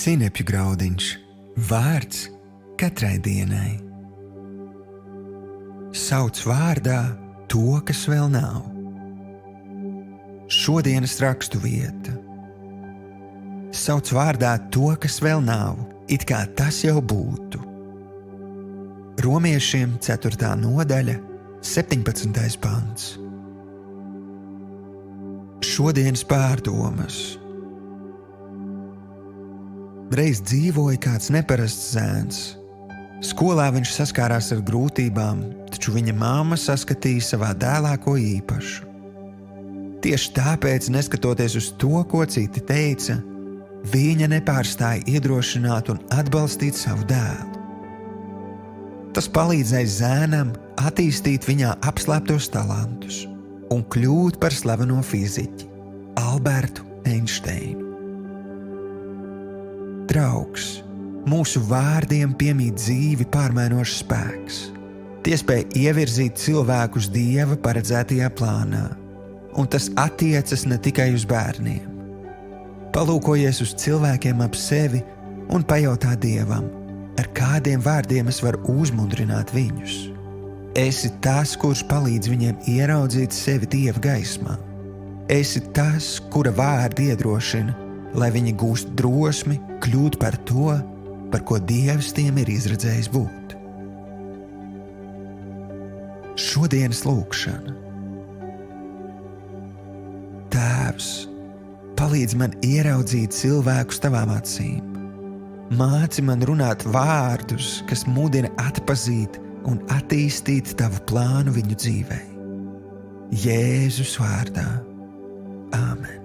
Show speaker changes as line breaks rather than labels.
Sinepju graudiņš, vārds katrai dienai. Sauc vārdā to, kas vēl nav. Šodienas rakstu vieta. Sauc vārdā to, kas vēl nav, it kā tas jau būtu. Romiešiem 4. nodaļa, 17. pants. Šodienas pārdomas. Reiz dzīvoja kāds neparasts zēns. Skolā viņš saskārās ar grūtībām, taču viņa mamma saskatīja savā dēlā ko īpašu. Tieši tāpēc, neskatoties uz to, ko citi teica, viņa nepārstāja iedrošināt un atbalstīt savu dēlu. Tas palīdzēja zēnam attīstīt viņā apslēptos talantus un kļūt par slaveno fiziķi Albertu Einsteinu. Draugs, mūsu vārdiem piemīt dzīvi pārmainošs spēks. Tie spēj ievirzīt cilvēkus Dieva paredzētajā plānā, un tas attiecas ne tikai uz bērniem. Palūkojies uz cilvēkiem ap sevi un pajautā Dievam, ar kādiem vārdiem es varu uzmundrināt viņus. Esi tas, kurš palīdz viņiem ieraudzīt sevi Dieva gaismā. Esi tas, kura vārdi iedrošina, lai viņi gūst drosmi kļūt par to, par ko Dievs tiem ir izredzējis būt. Šodienas lūkšana. Tēvs, palīdz man ieraudzīt cilvēkus tavām acīm. Māci man runāt vārdus, kas mudina atpazīt un attīstīt tavu plānu viņu dzīvei. Jēzus vārdā. Āmen.